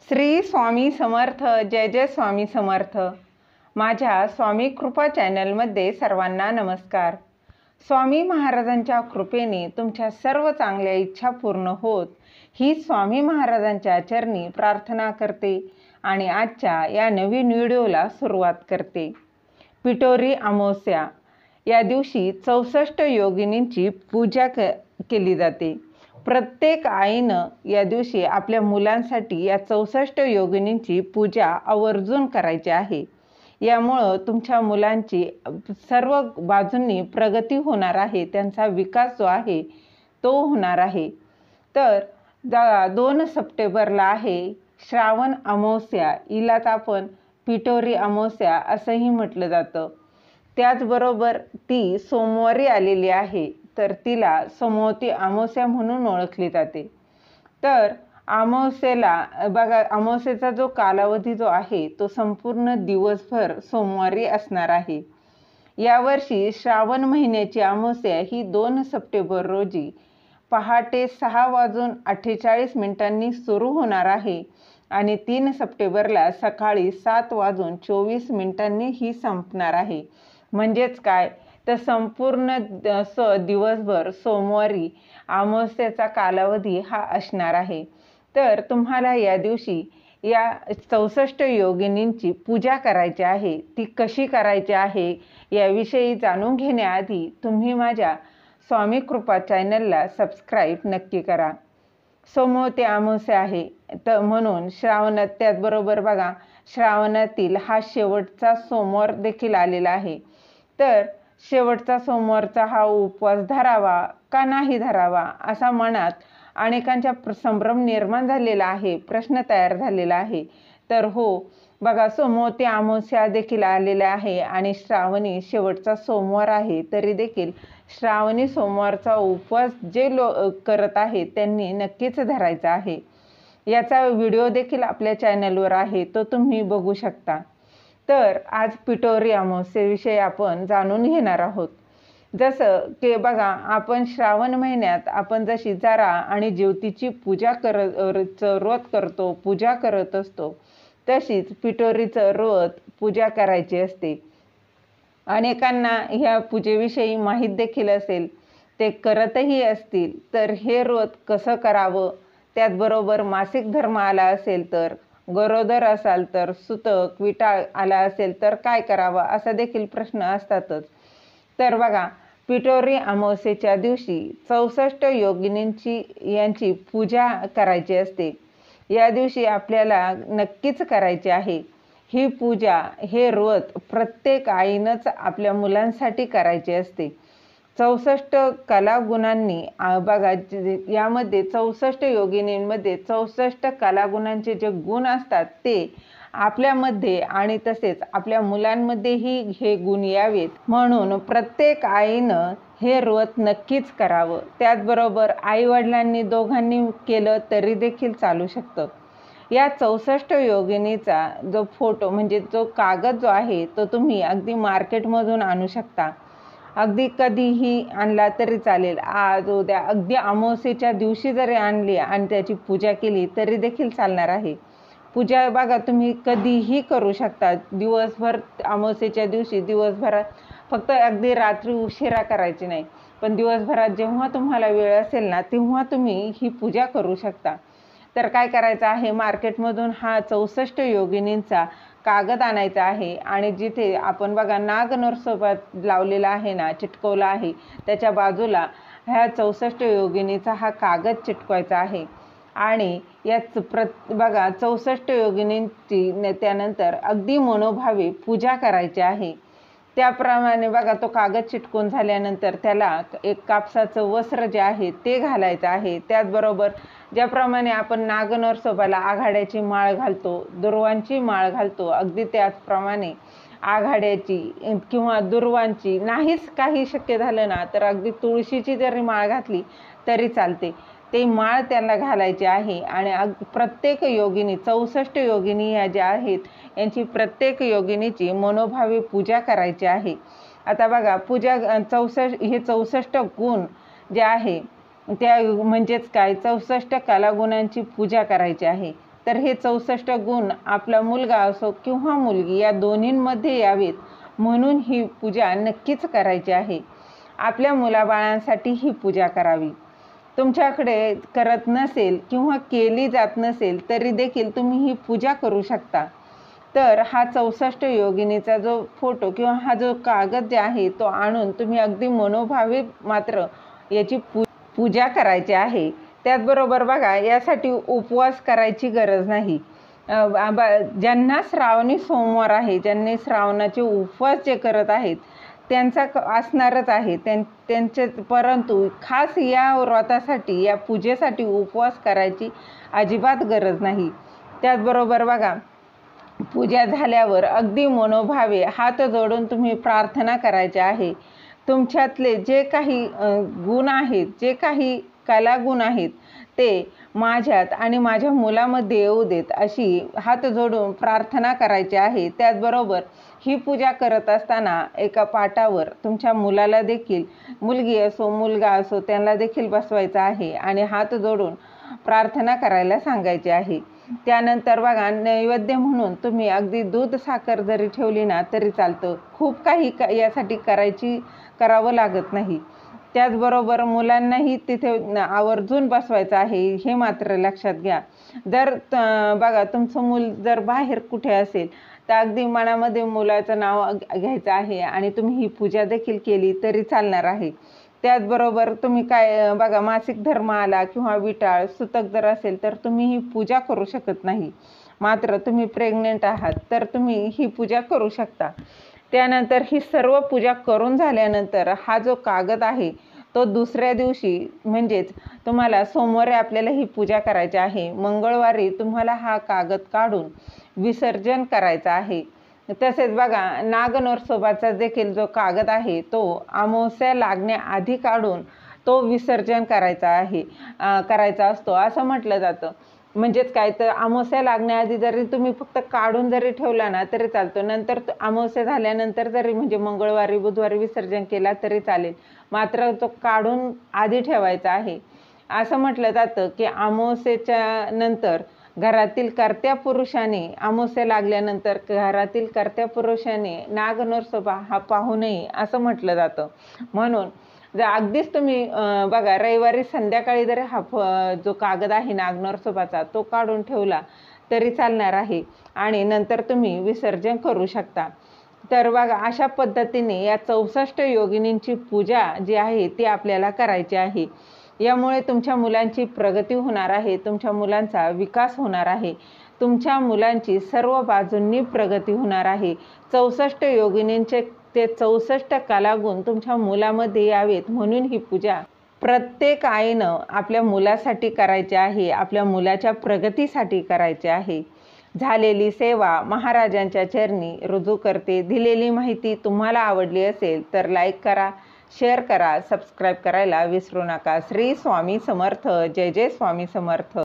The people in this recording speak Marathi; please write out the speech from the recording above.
श्री स्वामी समर्थ. जय जय स्वामी समर्थ. माझ्या स्वामी कृपा चॅनलमध्ये सर्वांना नमस्कार. स्वामी महाराजांच्या कृपेने तुमच्या सर्व चांगल्या इच्छा पूर्ण होत ही स्वामी महाराजांच्या चरणी प्रार्थना करते आणि आजच्या या नवीन व्हिडिओला सुरुवात करते. पिठोरी अमावस्या या दिवशी 64 योगिनींची पूजा केली जाते. प्रत्येक आईनं या दिवशी आपल्या मुलांसाठी या 64 योगिनींची पूजा आवर्जून करायची आहे. यामुळं तुमच्या मुलांची सर्व बाजूंनी प्रगती होणार आहे, त्यांचा विकास जो आहे तो होणार आहे. तर 2 सप्टेंबरला आहे श्रावण अमावस्या. हिलाच आपण पिठोरी अमावस्या असंही म्हटलं जातं. त्याचबरोबर ती सोमवारी आलेली आहे, तर तिला सोमवती अमावस्या म्हणून ओळखली जाते. तर अमावस्येला बघा, अमावस्येचा जो कालावधी जो आहे तो संपूर्ण दिवसभर सोमवारी असणार आहे. यावर्षी श्रावण महिन्याची अमावस्या ही 2 सप्टेंबर रोजी पहाटे 6:48 सुरू होणार आहे आणि 3 सप्टेंबरला सकाळी 7:24 ही संपणार आहे. म्हणजेच काय, तर संपूर्ण दिवसभर सोमवारी अमावस्येचा कालावधी हा असणार आहे. तर तुम्हाला या दिवशी या 64 योगिनींची पूजा करायची आहे. ती कशी करायची आहे याविषयी जाणून घेण्याआधी तुम्ही माझ्या स्वामी कृपा चॅनलला सबस्क्राईब नक्की करा. सोमवती अमावस्या आहे तर म्हणून श्रावणात, त्याचबरोबर बघा श्रावणातील हा शेवटचा सोमवार देखील आलेला आहे. तर शेवटचा सोमवारचा हा उपवास धरावा का नाही धरावा असा मनात अनेकांच्या संभ्रम निर्माण झालेला आहे, प्रश्न तयार झालेला आहे. तर हो बघा, सोमवती अमावस्या देखील आलेला आहे आणि श्रावणी शेवटचा सोमवार आहे. तरी देखील श्रावणी सोमवारचा उपवास जे करत आहेत त्यांनी नक्कीच धरायचा आहे. याचा व्हिडिओ देखील आपल्या चॅनलवर आहे, तो तुम्ही बघू शकता. तर आज पिठोरी अमावस्येविषयी आपण जाणून घेणार आहोत. जसं की बघा, आपण श्रावण महिन्यात आपण जशी जरा आणि ज्योतीची पूजा व्रत करतो, पूजा करत असतो, तशीच पिठोरीचं व्रत पूजा करायची असते. अनेकांना ह्या पूजेविषयी माहीत देखील असेल, ते करतही असतील. तर हे व्रत कसं करावं, त्याचबरोबर मासिक धर्म आला असेल तर, गरोदर असाल तर, सुतक विटाळ आला असेल तर काय करावं असा देखील प्रश्न असतातच. तर बघा, पिठोरी अमावस्येच्या दिवशी 64 योगिनींची यांची पूजा करायची असते. या दिवशी आपल्याला नक्कीच करायची आहे ही पूजा. हे व्रत प्रत्येक आईनंच आपल्या मुलांसाठी करायचे असते. 64 कलागुणांनी बघा, यामध्ये 64 योगिनींमध्ये 64 कलागुणांचे जे गुण असतात ते आपल्यामध्ये आणि तसेच आपल्या मुलांमध्येही हे गुण यावेत म्हणून प्रत्येक आईनं हे व्रत नक्कीच करावं. त्याचबरोबर आईवडिलांनी दोघांनी केलं तरी देखील चालू शकतं. या 64 योगिनीचा जो फोटो म्हणजे जो कागद जो आहे तो तुम्ही अगदी मार्केटमधून आणू शकता. अगदी कधीही आणला तरी चालेल, आज उद्या, अगदी अमावस्येच्या दिवशी जरी आणली आणि त्याची पूजा केली तरी देखील चालणार आहे. पूजा बघा तुम्ही कधीही करू शकता. दिवसभर अमावस्येच्या दिवशी दिवसभरात, फक्त अगदी रात्री उशिरा करायची नाही, पण दिवसभरात जेव्हा तुम्हाला वेळ असेल ना तेव्हा तुम्ही ही पूजा करू शकता. तर काय करायचं आहे, मार्केटमधून हा 64 योगिनींचा कागद आणायचा आहे आणि जिथे आपण बघा नाग नरसोबत लावलेला आहे ना, चिटकवला आहे, त्याच्या बाजूला ह्या 64 योगिनीचा हा कागद चिटकवायचा आहे. आणि याच बघा 64 योगिनींची त्यानंतर अगदी मनोभावे पूजा करायची आहे. त्याप्रमाणे बघा तो कागद चिटकून झाल्यानंतर त्याला एक कापसाचं वस्त्र जे आहे ते घालायचं आहे. त्याचबरोबर ज्याप्रमाणे आपण नागनरसोबाला आघाड्याची माळ घालतो, दुर्वांची माळ घालतो, अगदी त्याचप्रमाणे आघाड्याची किंवा दुर्वांची, नाहीच काही शक्य झालं ना तर अगदी तुळशीची जरी माळ घातली तरी चालते, ते माळ त्यांना घालायची आहे. आणि प्रत्येक योगिनी 64 योगिनी ह्या ज्या आहेत यांची प्रत्येक योगिनीची मनोभावे पूजा करायची आहे. आता बघा, पूजा 64 गुण जे आहे त्या म्हणजेच काय, 64 कलागुणांची पूजा करायची आहे. तर हे 64 गुण आपला मुलगा असो किंवा मुलगी या दोन्हींमध्ये यावेत म्हणून ही पूजा नक्कीच करायची आहे. आपल्या मुलाबाळांसाठी ही पूजा करावी. तुमच्याकडे करत नसेल किंवा केली जात नसेल तरी देखील तुम्ही ही पूजा करू शकता. तर हा 64 योगिनीचा जो फोटो किंवा हा जो कागद जे आहे तो आणून तुम्ही अगदी मनोभावे मात्र याची पूजा करायची आहे. त्याचबरोबर बघा, यासाठी उपवास करायची गरज नाही. ज्यांना श्रावणी सोमवार आहे, ज्यांनी श्रावणाचे उपवास जे करत आहेत त्यांचा असणारच आहे त्यांचे, परंतु खास या व्रतासाठी या पूजेसाठी उपवास करायची अजिबात गरज नाही. त्याचबरोबर बघा, पूजा झाल्यावर अगदी मनोभावे हात जोडून तुम्ही प्रार्थना करायची आहे. तुमच्यातले जे काही गुण आहेत, जे काही कलागुण आहेत ते माझ्यात आणि माझ्या मुलामध्ये येऊ देत अशी हात जोडून प्रार्थना करायची आहे. त्याचबरोबर ही पूजा करत असताना एका पाटावर तुमच्या मुलाला देखील, मुलगी असो मुलगा असो, त्यांना देखील बसवायचं आहे आणि हात जोडून प्रार्थना करायला सांगायची आहे. त्यानंतर बघा, नैवेद्य म्हणून तुम्ही अगदी दूध साखर जरी ठेवली ना तरी चालतं. खूप काही यासाठी करावं लागत नाही. त्याचबरोबर मुलांनाही तिथे आवर्जून बसवायचं आहे हे मात्र लक्षात घ्या. जर बघा, तुमचं मूल जर बाहेर कुठे असेल तर अगदी मनामध्ये मुलाचं नाव घ्यायचं आहे आणि तुम्ही ही पूजा देखील केली तरी चालणार आहे. त्याचबरोबर तुम्ही काय बघा, मासिक धर्म आला किंवा विटाळ सुतक जर असेल तर तुम्ही ही पूजा करू शकत नाही. मात्र तुम्ही प्रेग्नेंट आहात तर तुम्ही ही पूजा करू शकता. त्यानंतर ही सर्व पूजा करून झाल्यानंतर हा जो कागद आहे तो दुसऱ्या दिवशी, म्हणजेच तुम्हाला सोमवारी आपल्याला ही पूजा करायची आहे, मंगळवारी तुम्हाला हा कागद काढून विसर्जन करायचा आहे. तसेच बघा, नागनरसोबाचा देखील जो कागद आहे तो अमावस्या लागण्याआधी काढून तो विसर्जन करायचा असतो असं म्हटलं जातं. म्हणजेच काय, तर अमावस्या लागण्याआधी जरी तुम्ही फक्त काढून जरी ठेवला ना तरी चालतो. नंतर अमावस्या झाल्यानंतर जरी, म्हणजे मंगळवारी बुधवारी विसर्जन केला तरी चालेल, मात्र तो काढून आधी ठेवायचा आहे. असं म्हटलं जातं की अमावस्येच्या नंतर घरातील कर्त्या पुरुषाने, अमावस्या लागल्यानंतर घरातील कर्त्या पुरुषाने नागनरसोबा हा पाहू नये असं म्हटलं जातं. म्हणून जर अगदीच तुम्ही बघा, रविवारी संध्याकाळी जरी हा जो कागद आहे नागनरसोबाचा तो काढून ठेवला तरी चालणार आहे आणि नंतर तुम्ही विसर्जन करू शकता. तर बघा, अशा पद्धतीने या 64 योगिनींची पूजा जी आहे ती आपल्याला करायची आहे. यामुळे तुमच्या मुलांची प्रगती होणार आहे, तुमच्या मुलांचा विकास होणार आहे, तुमच्या मुलांची सर्व बाजूंनी प्रगती होणार आहे. 64 योगिनींचे ते 64 कलागुण तुमच्या मुलामध्ये यावेत म्हणून ही पूजा प्रत्येक आईनं आपल्या मुलासाठी करायची आहे, आपल्या मुलाच्या प्रगतीसाठी करायची आहे. झालेली सेवा महाराजांच्या चरणी रुजू करते. दिलेली माहिती तुम्हाला आवडली असेल तर लाईक करा, शेअर करा, सबस्क्राईब करायला विसरू नका. श्री स्वामी समर्थ. जय जय स्वामी समर्थ.